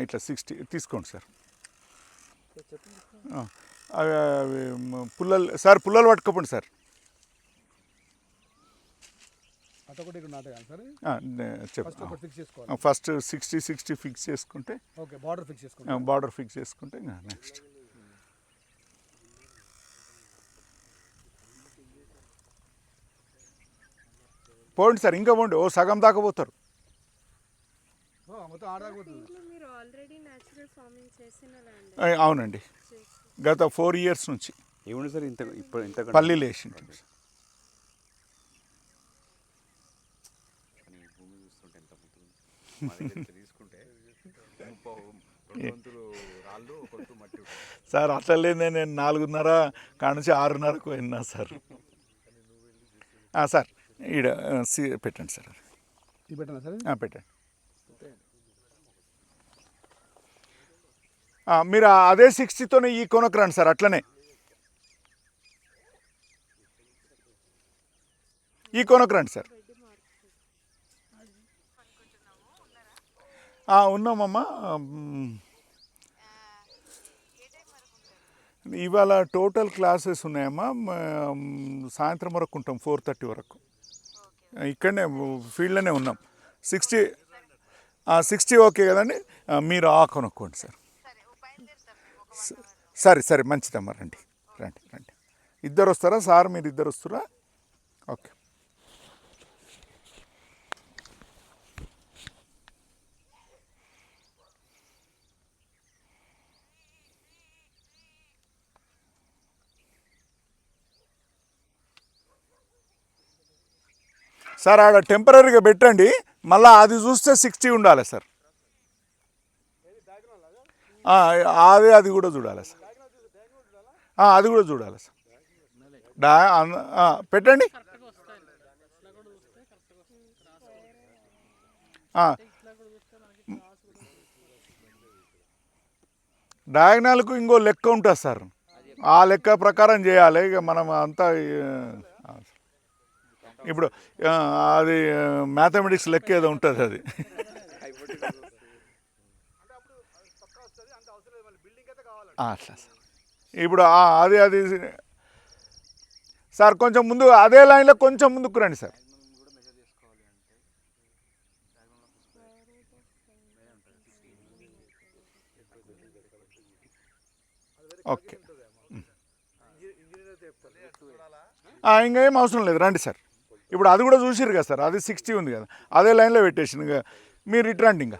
ఇట్లా 60 తీసుకోండి సార్. పుల్లలు సార్, పుల్లలు పట్టుకోండి సార్. ఫస్ట్ 60 ఫిక్స్ చేసుకుంటే బార్డర్ ఫిక్స్ చేసుకుంటే నెక్స్ట్ పోండి సార్, ఇంకా పోండి. ఓ సగం దాకా పోతారు. అవునండి, గత 4 years నుంచి. ఏముంది సార్ ఇంత పల్లీలు వేసింటాం సార్. సార్ అట్లా లేదే, నేను 4:30 కాడ నుంచి 6:30కు పోయినా సార్. సార్ ఈడ పెట్టండి సార్, పెట్టండి. మీరు అదే 60తోనే ఈ కొనకు రండి సార్. అట్లనే ఈ కొనకు రండి సార్. ఉన్నామమ్మా. ఇవాళ టోటల్ క్లాసెస్ ఉన్నాయమ్మా. సాయంత్రం వరకు ఉంటాం, 4:30 వరకు. ఇక్కడనే ఫీల్డ్లోనే ఉన్నాం. 60 ఓకే కదండి. మీరు కొనుక్కోండి సార్. సరే మంచిదమ్మా. రండి. ఇద్దరు వస్తారా సార్? మీరు ఇద్దరు వస్తారా? ఓకే. సార్ ఆడ టెంపరీగా పెట్టండి, మళ్ళీ అది చూస్తే 60 ఉండాలి సార్. అది కూడా చూడాలి సార్. అది కూడా చూడాలి సార్. పెట్టండి. డయాగ్నల్కు ఇంకో లెక్క ఉంటుంది సార్, ఆ లెక్క ప్రకారం చేయాలి. ఇక మనం అంతా ఇప్పుడు అది మ్యాథమెటిక్స్ లెక్క ఏదో ఉంటుంది అది. అట్లా సార్. ఇప్పుడు అది సార్ కొంచెం ముందు, అదే లైన్లో కొంచెం ముందుకు రండి సార్. ఓకే, ఇంకేం అవసరం లేదు, రండి సార్. ఇప్పుడు అది కూడా చూసిరు కదా సార్, అది 60 ఉంది కదా, అదే లైన్లో పెట్టేసింది. ఇంకా మీరు ఇటు రండి. ఇంకా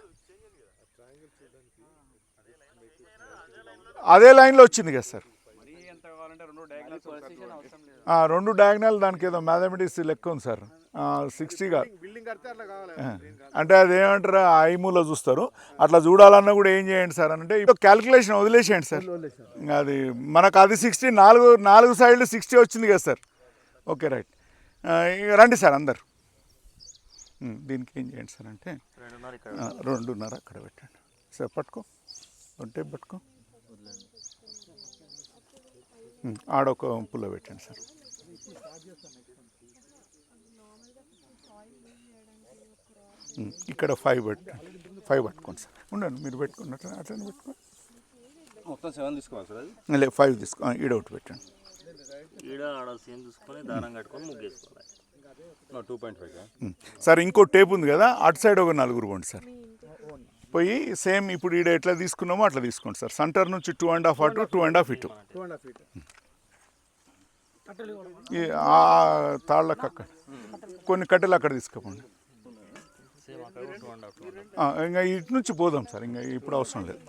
అదే లైన్లో వచ్చింది కదా సార్. 2 డయాగ్నల్, దానికి ఏదో మ్యాథమెటిక్స్ లెక్క ఉంది సార్. 60 కాదు అంటే అదేమంటారు, ఐమూలో చూస్తారు. అట్లా చూడాలన్నా కూడా ఏం చేయండి సార్ అంటే ఇప్పుడు క్యాలిక్యులేషన్ వదిలేసేయండి సార్. అది మనకు అది 60, 4 సైడ్లు 60 వచ్చింది కదా సార్. Okay right. రండి సార్ అందరు. దీనికి ఏం చేయండి సార్ అంటే 2:30 అక్కడ పెట్టండి సార్. పట్టుకో, టేప్ పట్టుకో. ఆడొక పుల్ల పెట్టండి సార్. ఇక్కడ 5 పట్టుకోండి సార్. ఉండండి, మీరు పెట్టుకోండి. అట్లనే పెట్టుకోండి. మొత్తం 7 తీసుకోవాలి సార్. లేదు 5 తీసుకో. ఈడొకటి పెట్టండి. 2.5 సార్. ఇంకో టేప్ ఉంది కదా, అటు సైడ్ ఒక 4 పోండి సార్. పోయి సేమ్ ఇప్పుడు ఈడ ఎట్లా తీసుకున్నామో అట్లా తీసుకోండి సార్. సెంటర్ నుంచి 2.5 అటు, 2.5 ఇటు. తాళ్ళకు అక్కడ కొన్ని కట్టెలు అక్కడ తీసుకోండి. ఇంకా ఇటు నుంచి పోదాం సార్. ఇంకా ఇప్పుడు అవసరం లేదు.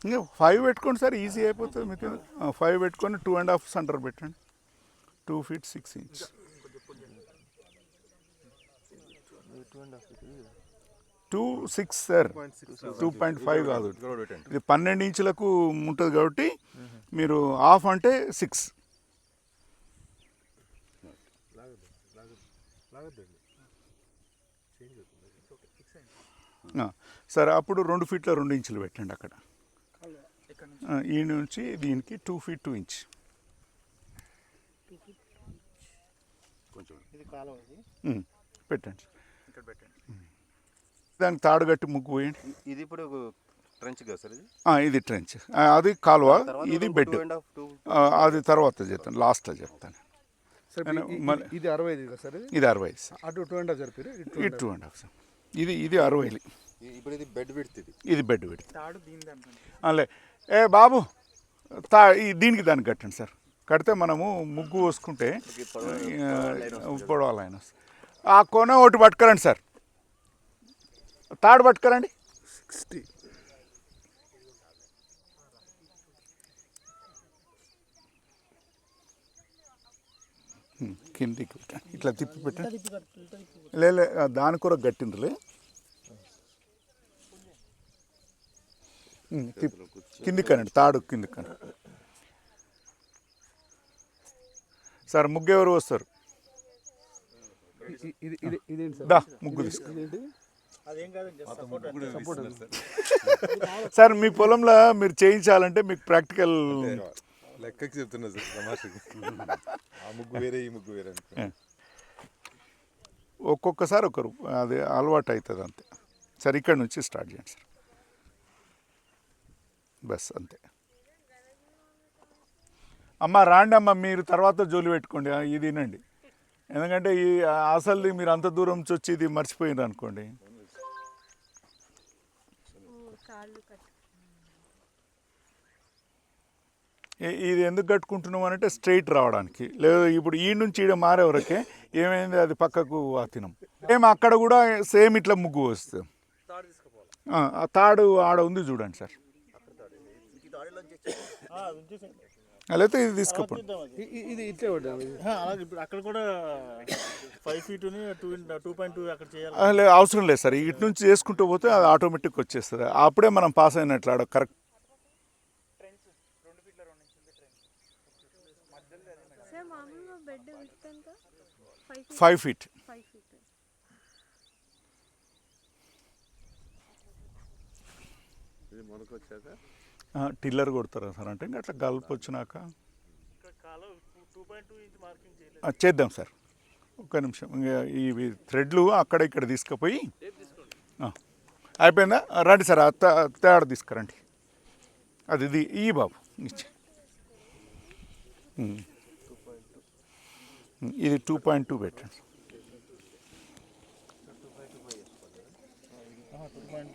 ఇంకా 5 పెట్టుకోండి సార్, ఈజీ అయిపోతుంది మీకు. 5 పెట్టుకొని 2.5 సెంటర్ పెట్టండి. 2 feet 6 inches. 2.6 సార్, 2.5 కాదు. ఇది 12 ఇంచులకు ఉంటుంది కాబట్టి మీరు హాఫ్ అంటే 6. సరే అప్పుడు 2 ఫీట్ల 2 ఇంచులు పెట్టండి అక్కడ. ఈ నుంచి దీనికి 2 feet 2 inch. కొంచెం పెట్టండి. దానికి తాడు కట్టి ముగ్గు పోయండి. ఇది ఇప్పుడు ట్రెంచ్ కదా సార్ ఇది? ఇది ట్రెంచ్, అది కాలువ, ఇది బెడ్. అది తర్వాత చెప్తాను, లాస్ట్లో చెప్తాను. ఇది 65 కదా సార్? ఇది 65 సార్. అటు 2.5 జరిపారు, ఇది 2.5 సార్. ఇది 60. ఇప్పుడు ఇది బెడ్ విడ్త్, ఇది బెడ్ పెడితే అలే. బాబు దీనికి దానికి కట్టండి సార్. కడితే మనము ముగ్గు పోసుకుంటే పొడవ లైన్ వస్తుంది. ఆ కొన ఒకటి పట్టుకురండి సార్, తాడు పట్టుకురండి. 60. కిందికి ఇట్లా తిప్పి పెట్టండి. లే దాని కూర గట్టిండ్రులే. కిందికనండి, తాడు కిందికనండి సార్. ముగ్గు ఎవరు వస్తారు? దా ముగ్గు తీసుకో సార్. మీ పొలంలో మీరు చేయించాలంటే మీకు ప్రాక్టికల్ లెక్కకి చెప్తున్నా సార్, తమాషకి. ఆ ముగ్గు వేరే, ఈ ముగ్గు వేరే. ఒక్కొక్కసారి ఒకరు అది అలవాటు అవుతుంది అంతే. సార్ ఇక్కడ నుంచి స్టార్ట్ చేయండి సార్, బస్ అంతే. అమ్మ రాండి అమ్మ, మీరు తర్వాత జోలి పెట్టుకోండి. ఇది వినండి, ఎందుకంటే ఈ అసలు మీరు అంత దూరం నుంచి వచ్చి ఇది మర్చిపోయినారు అనుకోండి. ఇది ఎందుకు కట్టుకుంటున్నాం అంటే స్ట్రైట్ రావడానికి. లేదు ఇప్పుడు ఈ నుంచి ఈడ మారే వరకే ఏమైంది, అది పక్కకు తినం. సేమ్ అక్కడ కూడా సేమ్ ఇట్లా ముగ్గు వస్తుంది. ఆ తాడు ఆడ ఉంది చూడండి సార్. లేకపోతే ఇది తీసుకపోండి. ఇది ఇట్లే అలాగే ఇప్పుడు అక్కడ కూడా 5 feet 2.2 అక్కడ చేయాలి. అవసరం లేదు సార్, ఇటు నుంచి చేసుకుంటూ పోతే అది ఆటోమేటిక్ వచ్చేస్తుంది. అప్పుడే మనం పాస్ అయినట్లు ఆడ కరెక్ట్. 5 feet. టిల్లర్ కొడతారా సార్? అంటే ఇంకా అట్లా గల్పు వచ్చినాక చేద్దాం సార్. ఒక్క నిమిషం, ఇంకా ఇవి థ్రెడ్లు అక్కడ ఇక్కడ తీసుకుపోయి అయిపోయిందా? రండి సార్, తేడా తీసుకురండి. అది ఇది ఈ బాబు ఇచ్చి ఇది 2.2 పెట్టండి.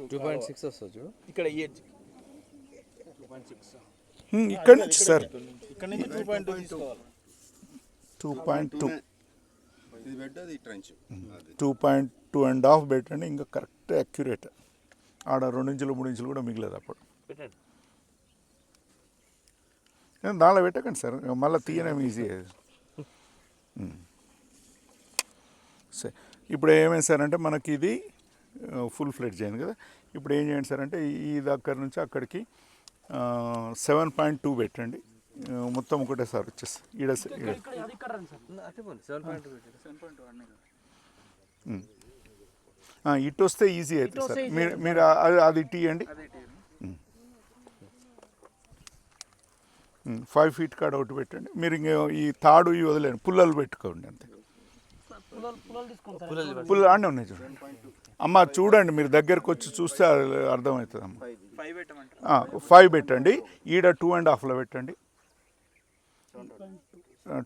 2.6 వస్తుంది చూడు ఇక్కడ ఈ ఎడ్జ్ 2.6. ఇక్కడ నుంచి సార్ ఇక్కడ నుంచి 2.2 తీసుకోవాలి. 2.2 ఇది బెడ్, అది ట్రెంచ్. 2.2.5 పెట్టండి. ఇంకా కరెక్ట్ అక్యురేట్. ఆడ 2 ఇంచులు 3 ఇంచులు కూడా మిగిలేదు అప్పుడు. దానిలో పెట్టకండి సార్, మళ్ళీ తీయడం ఈజీ. సరే ఇప్పుడు ఏమైంది సార్ అంటే మనకి ఇది ఫుల్ ఫ్లెడ్జ్ అయింది కదా. ఇప్పుడు ఏం చేయండి సార్ అంటే ఈ దగ్గర నుంచి అక్కడికి 7.2 పెట్టండి. మొత్తం ఒకటేసారి వచ్చేసి ఇటు వస్తే ఈజీ అవుతుంది సార్. మీరు అది తీయండి. 5 feet కాడ ఒకటి పెట్టండి. మీరు ఇంక ఈ తాడు ఇవి వదిలేండి, పుల్లలు పెట్టుకోండి అంతే. పుల్ల అన్నీ ఉన్నాయి చూడండి అమ్మ, చూడండి మీరు దగ్గరకు వచ్చి చూస్తే అర్థమవుతుంది అమ్మ. 5 పెట్టండి. ఈడ 2.5లో పెట్టండి.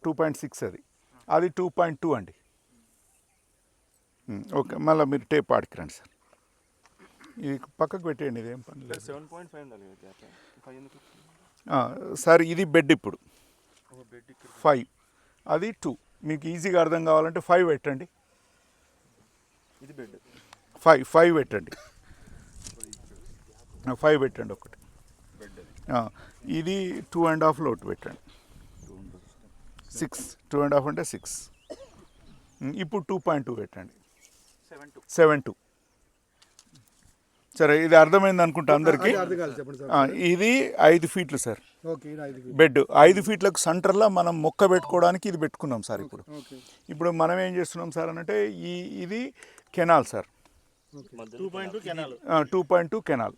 2.6 అది 2.2 అండి. ఓకే, మళ్ళీ మీరు టేప్ ఆడికిరండి సార్. ఇది పక్కకు పెట్టేయండి, ఇదేం పని లేదు. 7.5 సార్ ఇది బెడ్. ఇప్పుడు 5 అది 2. మీకు ఈజీగా అర్థం కావాలంటే 5 పెట్టండి. ఇది బెడ్. 5 పెట్టండి. 5 పెట్టండి ఒకటి. ఇది 2.5లో ఒకటి పెట్టండి. 6 2.5 అంటే 6. ఇప్పుడు 2.2 పెట్టండి. 7.2. సరే ఇది అర్థమైంది అనుకుంటా అందరికీ. ఇది 5 feet సార్ బెడ్. 5 feetలకు సెంటర్లో మనం మొక్క పెట్టుకోవడానికి ఇది పెట్టుకున్నాం సార్. ఇప్పుడు మనం ఏం చేస్తున్నాం సార్ అంటే ఇది canal sir. 2.2 canal 2.2 canal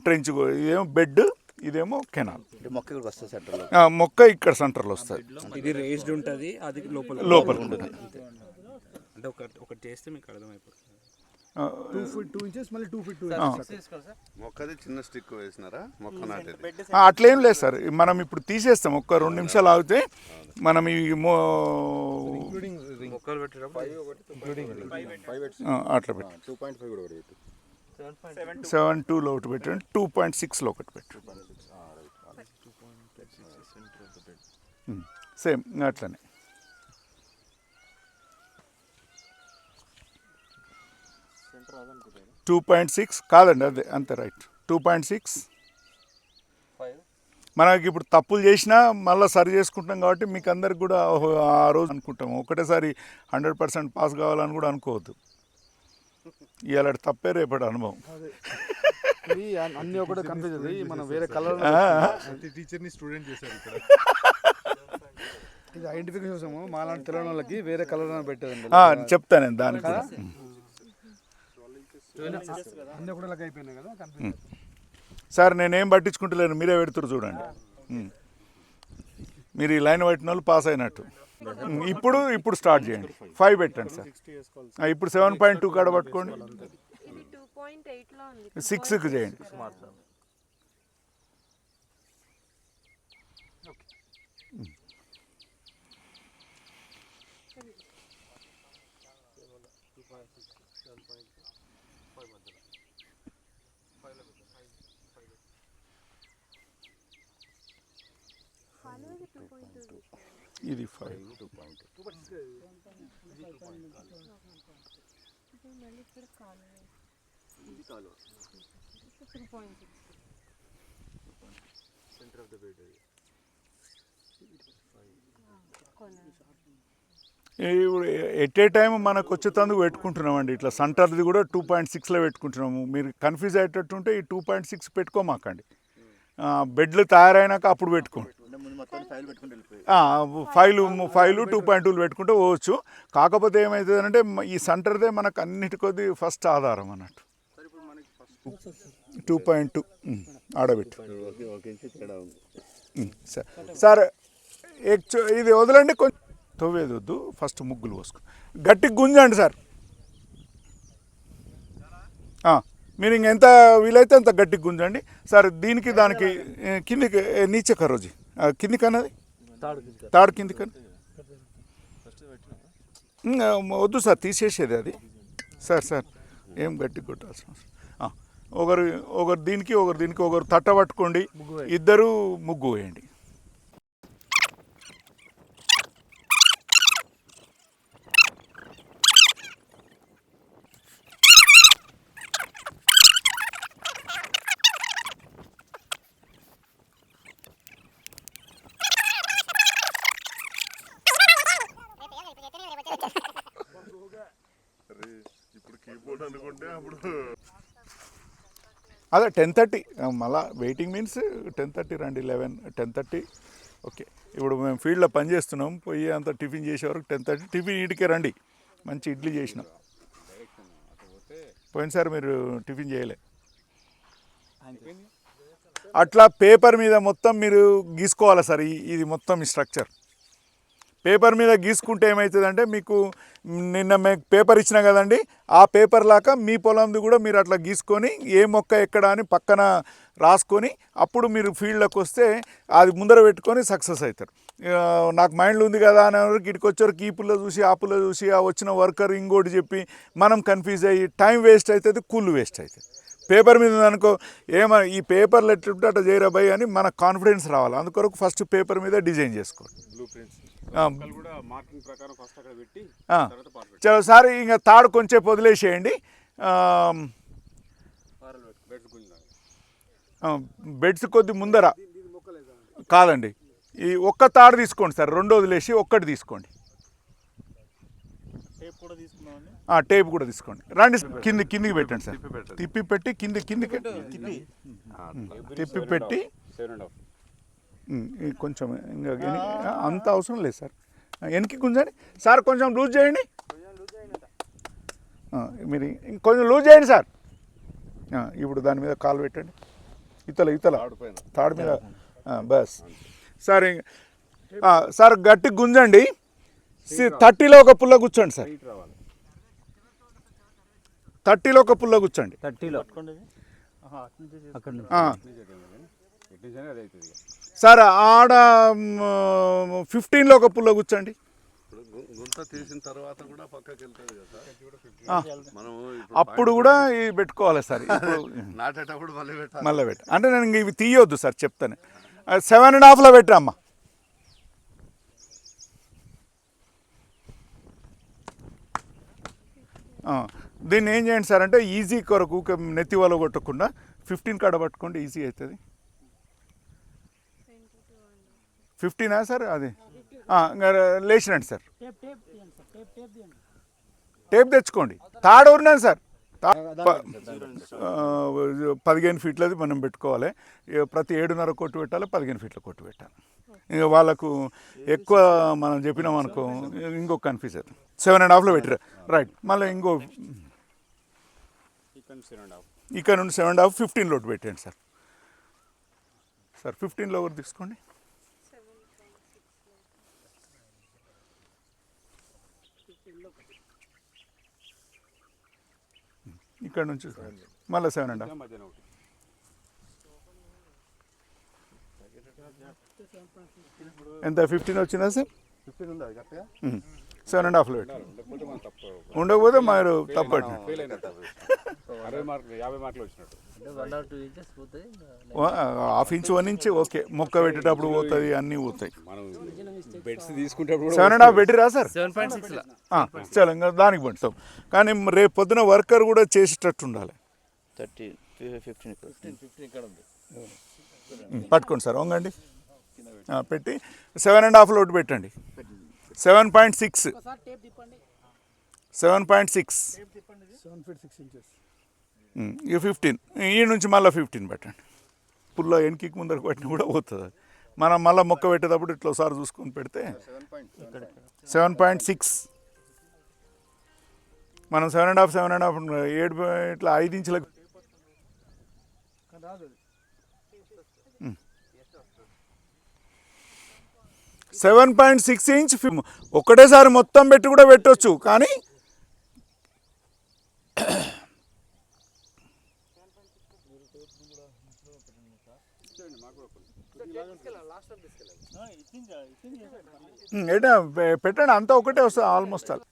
trench ఇదేమో బెడ్, ఇదేమో కెనాల్. మొక్క ఇక్కడ వస్తుంది సెంటర్లో. మొక్క ఇక్కడ సెంటర్లో వస్తుంది, ఇది రేస్డ్ ఉంటుంది, అది లోపల ఉంటుంది. అంటే ఒకటి చేస్తే మీకు అర్థమైపోతుంది. 2 feet 2 inches మళ్ళీ 2 feet 2 మొక్కది చిన్న స్టిక్ వేసినారా, మొక్క నాటేది. అట్లేం లేదు సార్, మనం ఇప్పుడు తీసేస్తాం. ఒక్క 2 నిమిషాలు ఆగితే మనం ఈ మొక్కలు పెట్టేటప్పుడు అట్లా పెట్టి 2.5 కూడా పెట్టు. 7.2లో ఒకటి పెట్టండి, 2.6లో ఒకటి పెట్టండి. సేమ్ అట్లనే. టూ 2.6 కాదండి, అదే అంతే రైట్. 2.6 మనకి ఇప్పుడు తప్పులు చేసినా మళ్ళీ సరి చేసుకుంటాం కాబట్టి మీకు అందరికి కూడా ఆ రోజు అనుకుంటాము. ఒకటేసారి 100% పాస్ కావాలని కూడా అనుకోవద్దు. ఇవాళ తప్పే రేపటి అనుభవం. ఇది అన్ని ఒకటే కన్ఫ్యూజ్ అవుతుంది. మనం వేరే కలర్ ప్రతి టీచర్ని స్టూడెంట్ చేశారు ఇక్కడ. ఇది ఐడెంటిఫికేషన్ కోసము మాలాంటి తెలియని వాళ్ళకి వేరే కలర్ పెట్టేదండి. చెప్తాను నేను దానికి కూడా. అన్ని ఒకటే లెక్క అయిపోయినాయి కదా, కన్ఫ్యూజ్. సార్ నేనేం పట్టించుకుంటలేను, మీరే పెడుతురు చూడండి. మీరు ఈ లైన్ పెట్టిన వాళ్ళు పాస్ అయినట్టు. ఇప్పుడు స్టార్ట్ చేయండి. 5 పెట్టండి సార్. ఇప్పుడు 7.2 కాడ పట్టుకోండి, 6కి చేయండి. ఇది 5. ఇప్పుడు ఎట్ ఏ టైం మనకు వచ్చేటందుకు పెట్టుకుంటున్నామండి. ఇట్లా సెంటర్ది కూడా 2.6లో పెట్టుకుంటున్నాము. మీరు కన్ఫ్యూజ్ అయ్యేటట్టుంటే ఈ 2.6 పెట్టుకోమాకండి. బెడ్లు తయారైనాక అప్పుడు పెట్టుకోండి. 5 2.2 పెట్టుకుంటే పోవచ్చు. కాకపోతే ఏమవుతుందంటే ఈ సెంటర్దే మనకు అన్నిటికొద్ది ఫస్ట్ ఆధారం అన్నట్టు. 2.2 ఆడబెట్టు సార్. ఇది వదలండి, కొంచెం తవ్వేది వద్దు. ఫస్ట్ ముగ్గులు పోసుకో, గట్టిగా గుంజండి సార్. మీరు ఇంకెంత వీలైతే అంత గట్టిగా గుంజండి సార్. దీనికి దానికి కిందికి నీచే కరోజీ కిందికి అన్నది తాడు కిందికి వద్దు సార్, తీసేసేది అది. సార్ ఏం గట్టిగా కొట్టాల్సిన అవసరం. ఒకరు దీనికి ఒకరు తట్ట పట్టుకోండి, ఇద్దరు ముగ్గు వేయండి. అదే 10:30 మళ్ళా వెయిటింగ్ మీన్స్ 10:30 రండి. 11 10:30 ఓకే. ఇప్పుడు మేము ఫీల్డ్లో పని చేస్తున్నాం, పోయి అంత టిఫిన్ చేసే వరకు 10:30. టిఫిన్ ఇంటికే రండి, మంచి ఇడ్లీ చేసినాం. పోయినసారి మీరు టిఫిన్ చేయలే. అట్లా పేపర్ మీద మొత్తం మీరు గీసుకోవాలి సార్. ఇది మొత్తం ఈ స్ట్రక్చర్ పేపర్ మీద గీసుకుంటే ఏమవుతుందంటే, మీకు నిన్న మీకు పేపర్ ఇచ్చినా కదండి, ఆ పేపర్ లాగా మీ పొలంది కూడా మీరు అట్లా గీసుకొని ఏ మొక్క ఎక్కడ అని పక్కన రాసుకొని అప్పుడు మీరు ఫీల్డ్లోకి వస్తే అది ముందర పెట్టుకొని సక్సెస్ అవుతారు. నాకు మైండ్లో ఉంది కదా అని ఇటుకు వచ్చేవరకు ఈ పుల్ల చూసి ఆ పుల్ల చూసి ఆ వచ్చిన వర్కర్ ఇంకోటి చెప్పి మనం కన్ఫ్యూజ్ అయ్యి టైం వేస్ట్ అవుతుంది, కూల్ వేస్ట్ అవుతుంది. పేపర్ మీద ఉందనుకో, ఈ పేపర్లు ఎట్లుంటే అట్లా చేయరా భయ్ అని మనకు కాన్ఫిడెన్స్ రావాలి. అందుకొరకు ఫస్ట్ పేపర్ మీద డిజైన్ చేసుకోండి. చలో సార్, ఇంకా తాడు కొంచెం వదిలేసేయండి. బెడ్స్ కొద్ది ముందర కాదండి, ఈ ఒక్క తాడు తీసుకోండి సార్. రెండు వదిలేసి ఒక్కటి తీసుకోండి. టేప్ కూడా తీసుకోండి. రండి కిందికి పెట్టండి సార్. తిప్పి పెట్టి కిందికి తిప్పి పెట్టి కొంచెం ఇంకా అంత అవసరం లేదు సార్. వెనక్కి గుంజండి సార్, కొంచెం లూజ్ చేయండి. మీరు ఇంకొంచెం లూజ్ చేయండి సార్. ఇప్పుడు దాని మీద కాలు పెట్టండి, ఇతల తాడు మీద. Bus sir. సార్ గట్టి గుంజండి. 30లో ఒక పుల్ల కూర్చోండి సార్. 30లో ఒక పుల్ల కూర్చోండి. 30లో అక్కడ సార్ ఆడ 15లో ఒక పుల్ల కూర్చోండి. గుంత తీసిన తర్వాత కూడా పక్కకి వెళ్తుంది కదా మనం అప్పుడు కూడా ఇవి పెట్టుకోవాలి సార్. ఇప్పుడు నాటేటప్పుడు మళ్ళీ పెట్టాలి. మళ్ళీ పెట్ట అంటే నేను ఇంక ఇవి తీయొద్దు సార్, చెప్తాను. 7.5లో పెట్టరమ్మా. దీన్ని ఏం చేయండి సార్ అంటే ఈజీ కొరకు నెత్తి వల కొట్టకుండా 15 కాడ పట్టుకోండి, ఈజీ అవుతుంది. 15 సార్ అది. లేచినండి సార్, టేప్ తెచ్చుకోండి. తాడు ఉన్నాను సార్. 15 ఫీట్లది మనం పెట్టుకోవాలి. ప్రతి 7.5 కొట్టు పెట్టాలి, 15 ఫీట్ల కొట్టు పెట్టాలి. ఇక వాళ్ళకు ఎక్కువ మనం చెప్పినాం అనుకో ఇంకొక కన్ఫ్యూజ్ అవుతుంది. 7.5లో పెట్టారు రైట్. మళ్ళీ ఇంకో ఇక్కడ నుండి 7.5 15లో పెట్టండి సార్. 15లో ఒకటి తీసుకోండి. ఇక్కడ నుంచి మళ్ళీ 7.5 ఎంత 15 వచ్చిందా సార్? 7.5లో పెట్టండి. ఉండకపోతే మీరు తప్పండి. 1.5 ఇంచ్ 1 ఇంచ్ ఓకే. మొక్క పెట్టేటప్పుడు పోతుంది, అన్నీ పోతాయి. 7.5 పెట్టిరా సార్? 7.6 చలో ఇంకా దానికి పడతాం. కానీ రేపు పొద్దున వర్కర్ కూడా చేసేటట్టు ఉండాలి. 15 పట్టుకోండి సార్, వంగండి. పెట్టి 7.5లో ఒకటి పెట్టండి. 7.6 ఇక 15 ఈ నుంచి మళ్ళీ 15 పెట్టండి. పుల్ల వెనక్కి ముందరకు పెట్టిన కూడా పోతుంది. మనం మళ్ళీ మొక్క పెట్టేటప్పుడు ఇట్లా ఒకసారి చూసుకొని పెడితే 7.6 మనం 7.5 7 ఇట్లా 5 ఇంచులకు 7.6 ఇంచ్ ఒకటేసారి మొత్తం పెట్టి కూడా పెట్టవచ్చు. కానీ ఏంటో పెట్టండి, అంతా ఒకటే వస్తుంది ఆల్మోస్ట్ ఆల్.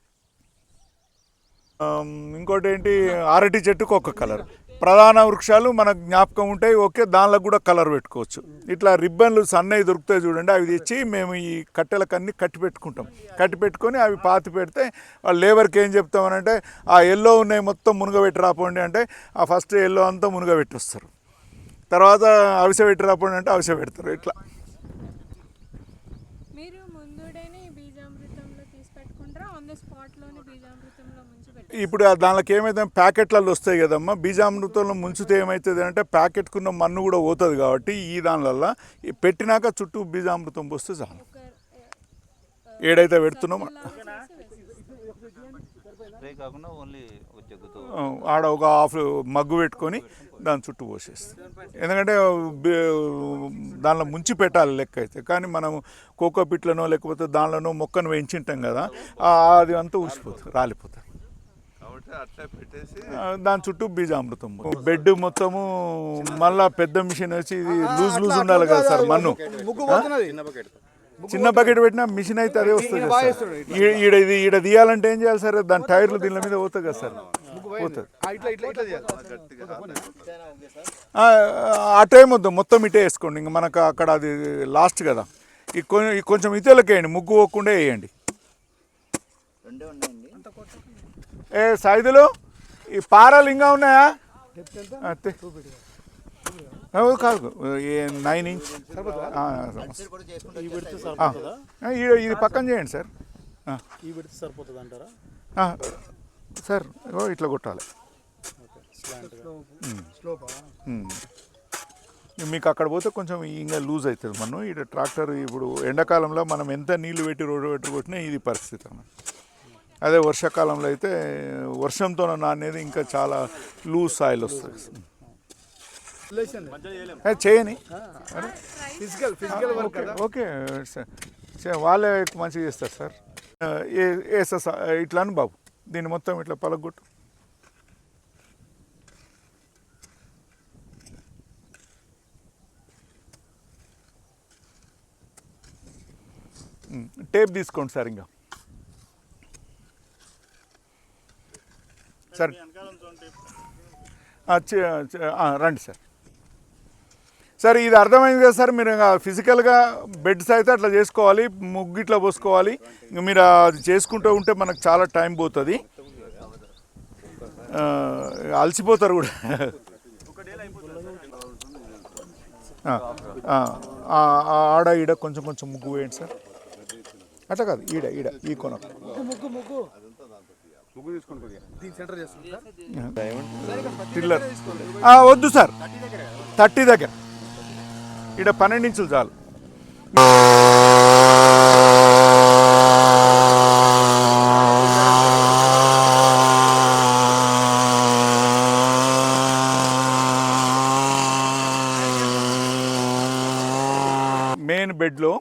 ఇంకోటి ఏంటి, అరటి చెట్టుకు ఒక కలర్. ప్రధాన వృక్షాలు మనకు జ్ఞాపకం ఉంటాయి, ఓకే. దానిలో కూడా కలర్ పెట్టుకోవచ్చు. ఇట్లా రిబ్బన్లు సన్నవి దొరుకుతాయి చూడండి, అవి తెచ్చి మేము ఈ కట్టెలకన్నీ కట్టి పెట్టుకుంటాం. కట్టి పెట్టుకొని అవి పాతి పెడితే వాళ్ళు లేబర్కి ఏం చెప్తామనంటే ఆ ఎల్లో ఉన్నాయి మొత్తం మునగబెట్టి రాపోండి అంటే ఆ ఫస్ట్ ఎల్లో అంతా మునగబెట్టి వస్తారు. తర్వాత అవిసె పెట్టి రాపోండి అంటే అవిసె పెడతారు. ఇట్లా మీరు ముందుడేనే బీజామృతంలో తీసి పెట్టుకుంటారా? ఆన్ ద స్పాట్లోనే బీజామృతంలో ముంచి పెట్టుకుంటారా? ఇప్పుడు దానికి ఏమైతే ప్యాకెట్లలో వస్తాయి కదమ్మా, బీజామృతంలో ముంచితే ఏమవుతుంది అంటే ప్యాకెట్కున్న మన్ను కూడా పోతుంది. కాబట్టి ఈ దానివల్ల పెట్టినాక చుట్టూ బీజామృతం పోస్తే చాలు. ఏడైతే పెడుతున్నామో ఆడ ఒక హాఫ్ మగ్గు పెట్టుకొని దాని చుట్టూ పోసేస్తుంది. ఎందుకంటే దానిలో ముంచి పెట్టాలి లెక్క అయితే. కానీ మనం కోకో పిట్లనో లేకపోతే దానిలోనో మొక్కను పెంచింటాం కదా, అది అంతా ఊసిపోతుంది, రాలిపోతుంది. దాని చుట్టూ బీజామృతం బెడ్ మొత్తము. మళ్ళా పెద్ద మిషన్ వచ్చి ఇది లూజ్ ఉండాలి కదా సార్ మన్ను. చిన్న బకెట్ పెట్టినా మిషన్ అయితే అదే వస్తుంది కదా సార్. ఈడ తీయాలంటే ఏం చేయాలి సార్? దాని టైర్లు దీని మీద పోతుంది కదా సార్, పోతుంది. ఆ టైం వద్దు, మొత్తం ఇటే వేసుకోండి. ఇంక మనకు అక్కడ అది లాస్ట్ కదా. ఈ కొంచెం ఇతేలకి వేయండి, ముగ్గు పోకుండా వేయండి. సైజులు ఈ పారాలు ఇంకా ఉన్నాయా? కాదు 9 ఇంచ్ ఇది పక్కన చేయండి సార్. ఈ పెడితే సరిపోతుంది అంటారా సార్? ఇట్లా కొట్టాలి. మీకు అక్కడ పోతే కొంచెం ఇంకా లూజ్ అవుతుంది. మనం ఇక్కడ ట్రాక్టర్ ఇప్పుడు ఎండాకాలంలో మనం ఎంత నీళ్లు పెట్టి రోడ్డు పెట్టి కొట్టినా ఇది పరిస్థితి అన్నమాట. అదే వర్షాకాలంలో అయితే వర్షంతో నానేది ఇంకా చాలా లూజ్ సాయిల్ వస్తుంది. చేయని ఫిజికల్ వర్క్ ఓకే వాళ్ళే మంచిగా చేస్తారు సార్. వేస్తా సార్ ఇట్లా అని బాబు, దీన్ని మొత్తం ఇట్లా పలగొట్టు. టేప్ తీసుకోండి సార్. ఇంకా సార్ రండి సార్. సార్ ఇది అర్థమైంది కదా సార్. మీరు ఫిజికల్గా బెడ్స్ అయితే అట్లా చేసుకోవాలి, ముగ్గు ఇట్లా పోసుకోవాలి. ఇంక మీరు అది చేసుకుంటూ ఉంటే మనకు చాలా టైం పోతుంది, అలసిపోతారు కూడా. ఆడ ఈడ కొంచెం కొంచెం ముగ్గు వేయండి సార్. అట్లా కాదు, ఈడ ఈడ ఈ కొన టిల్లర్ వద్దు సార్, 30 దగ్గర ఈడ 12 ఇంచులు చాలు. మెయిన్ బెడ్లో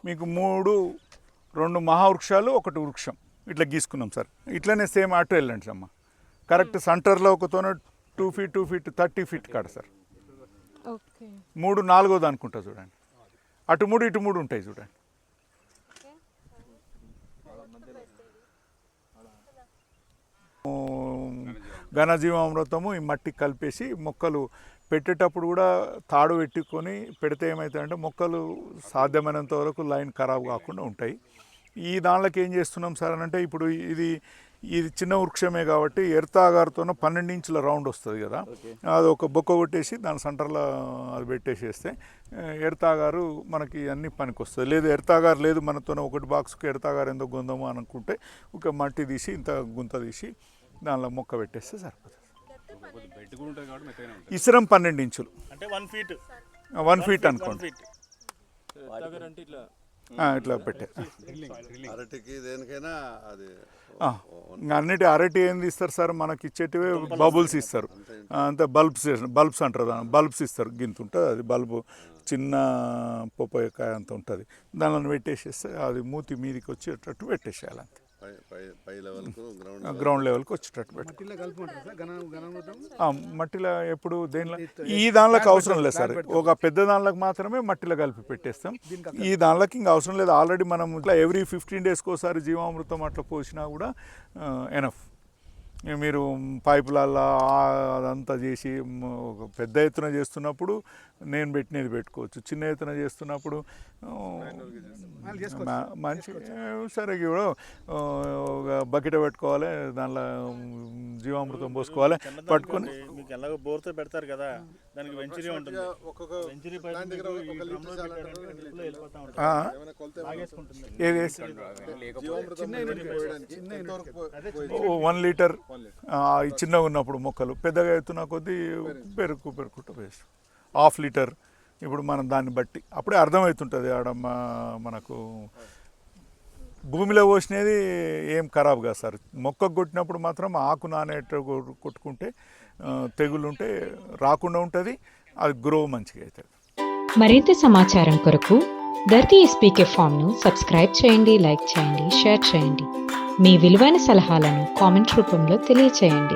మీకు 2 మహావృక్షాలు 1 వృక్షం ఇట్లా గీసుకున్నాం సార్. ఇట్లనే సేమ్ అటు వెళ్ళండి అమ్మ. కరెక్ట్ సెంటర్లో ఒకతోనే 2 ఫీట్ 2 ఫీట్ 30 ఫీట్ కాడ సార్. ఓకే 3 4వది అనుకుంటా చూడండి. అటు 3 ఇటు 3 ఉంటాయి చూడండి. ఘనజీవామృతము ఈ మట్టి కలిపేసి మొక్కలు పెట్టేటప్పుడు కూడా తాడు పెట్టుకొని పెడితే ఏమవుతాయంటే మొక్కలు సాధ్యమైనంత వరకు లైన్ ఖరాబ్ కాకుండా ఉంటాయి. ఈ దానిలోకి ఏం చేస్తున్నాం సార్ అని అంటే, ఇప్పుడు ఇది చిన్న వృక్షమే కాబట్టి ఎర్తాగారుతో 12 ఇంచుల రౌండ్ వస్తుంది కదా, అది ఒక బొక్క కొట్టేసి దాని సెంటర్లో అది పెట్టేసేస్తే ఎర్తాగారు మనకి అన్ని పనికి వస్తుంది. లేదు ఎర్తాగారు లేదు మనతో 1 బాక్స్కి ఎర్తాగారు ఎందుకు గుందము అనుకుంటే ఒక మట్టి తీసి ఇంత గుంత తీసి దానిలో మొక్క పెట్టేస్తే సరిపోతుంది. ఇసరం 12 ఇంచులు అంటే 1 ఫీట్ 1 ఫీట్ అనుకోండి. ఇట్లా పెట్టే అరటికి దేనికైనా అది అన్నిటి అరటి ఏం తీస్తారు సార్, మనకి ఇచ్చేటివే బబుల్స్ ఇస్తారు. అంతే బల్బ్స్ అంటారు, బల్బ్స్ ఇస్తారు. గింత ఉంటుంది అది బల్బు, చిన్న పొప్పకాయ అంత ఉంటుంది. దానిలో పెట్టేసేస్తే అది మూతి మీదికి వచ్చేటట్టు పెట్టేసేయాలి. అంతే పై లెవెల్కు గ్రౌండ్ లెవెల్కి వచ్చేటట్టు పెట్టు. మట్టిలో ఎప్పుడు దేనిలో ఈ దానిలోకి అవసరం లేదు సార్, ఒక పెద్ద దానిలోకి మాత్రమే మట్టిలో కలిపి పెట్టేస్తాం. ఈ దానిలోకి ఇంకా అవసరం లేదు. ఆల్రెడీ మనం ఇట్లా ఎవ్రీ 15 డేస్కి ఒకసారి జీవామృతం అట్లా పోసినా కూడా ఎనఫ్. మీరు పైపులల్లా అదంతా చేసి ఒక పెద్ద ఎత్తున చేస్తున్నప్పుడు నేను పెట్టినది పెట్టుకోవచ్చు, చిన్న ఎత్తున చేస్తున్నప్పుడు మంచి సరే కూడా ఒక బకెట్ పెట్టుకోవాలి, దానిలో జీవామృతం పోసుకోవాలి, పట్టుకొని మీకు ఎలాగో బోర్తో పెడతారు కదా, దానికి వెంచరీ ఉంటుంది. వెంచరీ ఏది 1 లీటర్ చిన్నగా ఉన్నప్పుడు మొక్కలు, పెద్దగా ఎత్తున కొద్దీ పెరుగుకుంటూ వేస్ట్ 1/2 లీటర్. ఇప్పుడు మనం దాన్ని బట్టి అప్పుడే అర్థమవుతుంటుంది ఆడ మనకు భూమిలో పోసినది ఏం ఖరాబ్ కాదు సార్. మొక్కకు కొట్టినప్పుడు మాత్రం ఆకు నానేట కొట్టుకుంటే తెగులు ఉంటే రాకుండా ఉంటుంది, అది గ్రో మంచిగా అవుతుంది. మరింత సమాచారం కొరకు ధర్తి ఎస్పీకే ఫామ్ను సబ్స్క్రైబ్ చేయండి, లైక్ చేయండి, షేర్ చేయండి. మీ విలువైన సలహాలను కామెంట్ రూపంలో తెలియచేయండి.